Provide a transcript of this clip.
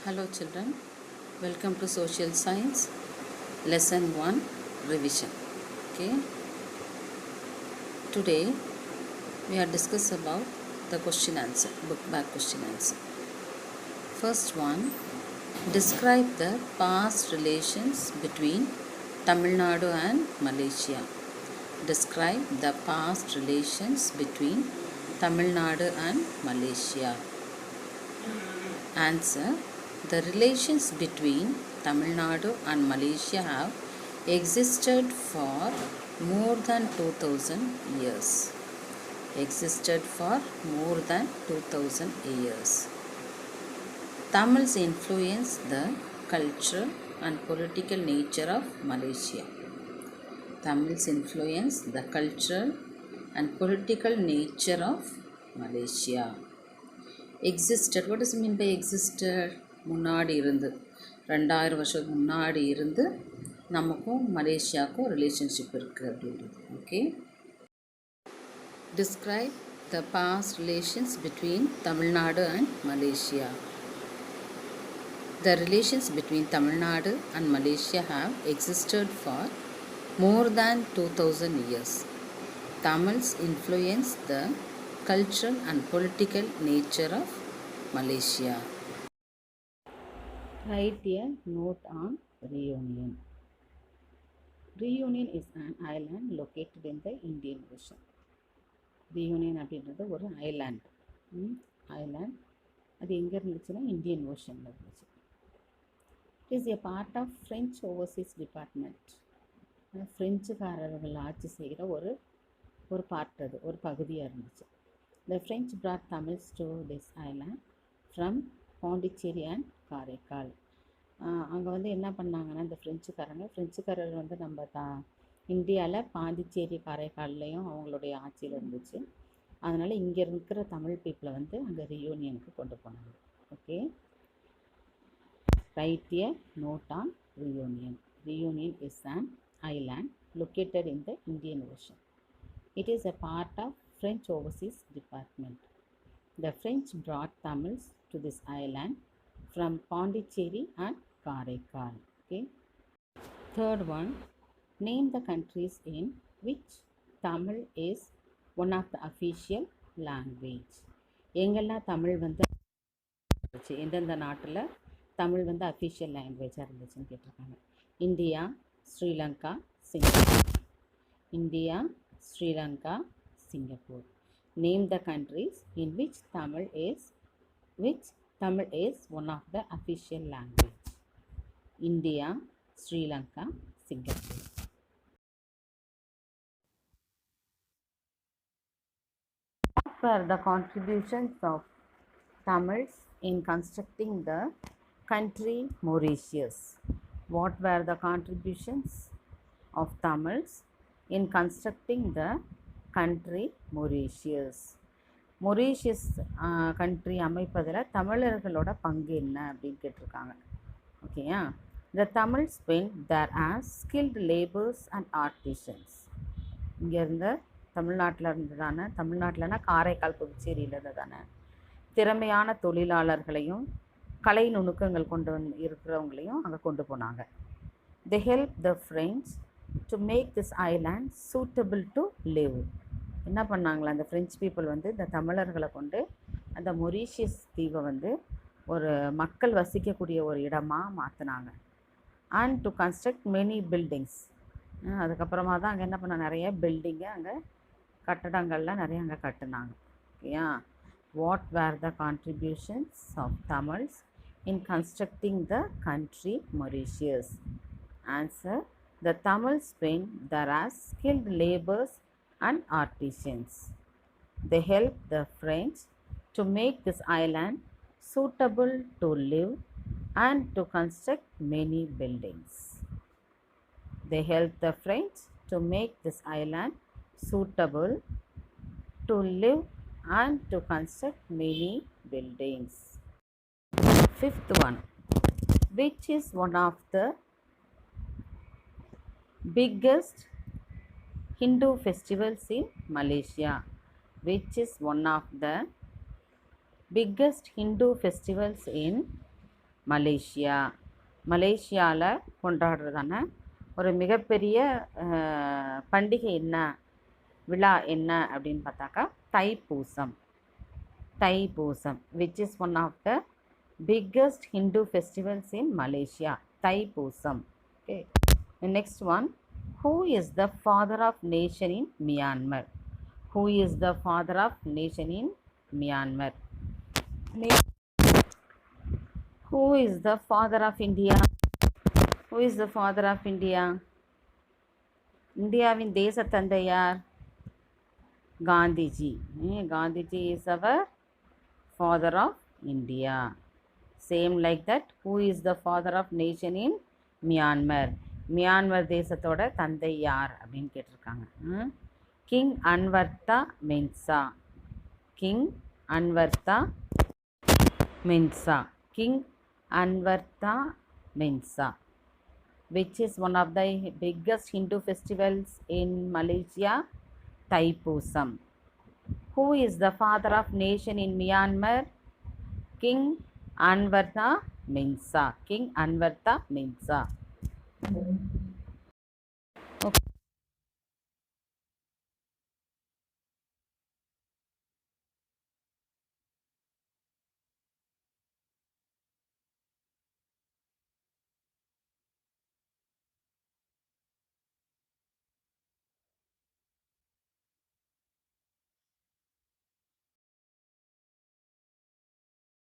Hello children, welcome to Social Science Lesson 1 Revision. Okay, today we are discuss about the question answer, book back question answer. First one, describe the past relations between Tamil Nadu and Malaysia. Describe the past relations between Tamil Nadu and Malaysia. Answer: the relations between Tamil Nadu and Malaysia have existed for more than 2000 years. Existed for more than 2000 years. Tamils influence the cultural and political nature of Malaysia. Tamils influence the cultural and political nature of Malaysia. Existed, what does it mean by existed? முன்னாடி இருந்து 2000 வருஷத்துக்கு முன்னாடி இருந்து நமக்கும் மலேசியாவுக்கும் relationship இருக்குது அப்படின்றது. Okay, describe the past relations between Tamil Nadu and Malaysia. The relations between Tamil Nadu and Malaysia have existed for more than 2000 years. Tamils influence the cultural and political nature of Malaysia. Write a note on Reunion. Reunion is an island located in the Indian Ocean. Reunion அப்படின்றது ஒரு island. அது எங்கே இருந்துச்சுன்னா Indian ஓஷனில் இருந்துச்சு. It is a part of French overseas department. ஃப்ரெஞ்சுக்காரர்கள் ஆட்சி செய்கிற ஒரு பார்ட், அது ஒரு பகுதியாக இருந்துச்சு. The French brought Tamils to this island from Pondicherry and Karaikal. அங்கே வந்து என்ன பண்ணாங்கன்னா இந்த ஃப்ரெஞ்சுக்காரர் வந்து நம்ம இந்தியாவில் பாண்டிச்சேரி காரைக்கால்லையும் அவங்களுடைய ஆட்சியில் இருந்துச்சு. அதனால் இங்கே இருக்கிற தமிழ் பீப்புளை வந்து அங்கே ரியூனியனுக்கு கொண்டு போனாங்க. Okay, write a note on Reunion. Reunion is an island located in the Indian Ocean. It is a part of French Overseas Department. The French brought Tamils to this island from Pondicherry and Karaikal. Okay. Third one, name the countries in which Tamil is one of the official language. எங்கெல்லாம் தமிழ் வந்து எந்தெந்த நாட்டில் தமிழ் வந்து official லாங்குவேஜாக இருந்துச்சுன்னு கேட்டிருக்காங்க. India, Sri Lanka, Singapore. India, Sri Lanka, Singapore. Name the countries in which Tamil is one of the official language. India, Sri Lanka, Singapore. What were the contributions of Tamils in constructing the country Mauritius? What were the contributions of Tamils in constructing the country Mauritius? Mauritius country அமைப்பதில் தமிழர்களோட பங்கு என்ன அப்படின்னு கேட்டிருக்காங்க. ஓகேயா, the Tamil spent their as skilled labours and artisans. இங்கே இருந்த தமிழ்நாட்டில்னா காரைக்கால் புதுச்சேரியில் இருந்ததானே திறமையான தொழிலாளர்களையும் கலை நுணுக்கங்கள் கொண்டு இருக்கிறவங்களையும் அங்கே கொண்டு போனாங்க. They helped the French to make this island suitable to live. என்ன பண்ணாங்களா அந்த ஃப்ரெஞ்ச் பீப்புள் வந்து இந்த தமிழர்களை கொண்டு அந்த மொரீஷியஸ் தீவை வந்து ஒரு மக்கள் வசிக்கக்கூடிய ஒரு இடமாக மாற்றினாங்க. And to construct many buildings. அதுக்கப்புறமா தான் அங்கே என்ன பண்ண நிறைய பில்டிங்கை அங்கே கட்டடங்கள்லாம் நிறைய அங்கே கட்டினாங்க. ஓகேயா, what were the contributions of Tamils in constructing the country Mauritius? Answer: the Tamils spent there as skilled laborers and artisans. They helped the French to make this island suitable to live and to construct many buildings. They helped the French to make this island suitable to live and to construct many buildings. Fifth one, which is one of the biggest Hindu festivals in Malaysia? Which is one of the biggest Hindu festivals in Malaysia. மலேசியாவில் கொண்டாடுறதான ஒரு மிகப்பெரிய பண்டிகை என்ன, விழா என்ன அப்படின்னு பார்த்தாக்கா Thaipusam. Thaipusam which is one of the biggest Hindu festivals in Malaysia. Thaipusam. Okay. The next one, who is the father of nation in Myanmar? Who is the father of nation in Myanmar? Who is the father of India? Who is the father of India? இந்தியாவின் தேசத்தந்தை யார்? Gandhiji. Gandhiji is our father of India. Same like that, who is the father of nation in Myanmar? மியான்மர் தேசத்தோட தந்தை யார் அப்படின்னு கேட்டிருக்காங்க. King Anawrahta Minsaw. King Anawrahta Minsaw. King Anawrahta Minsaw. Which is one of the biggest Hindu festivals in Malaysia? Thaipusam. Who is the father of nation in Myanmar? King Anwarta Mensa. King Anwarta Mensa. Okay.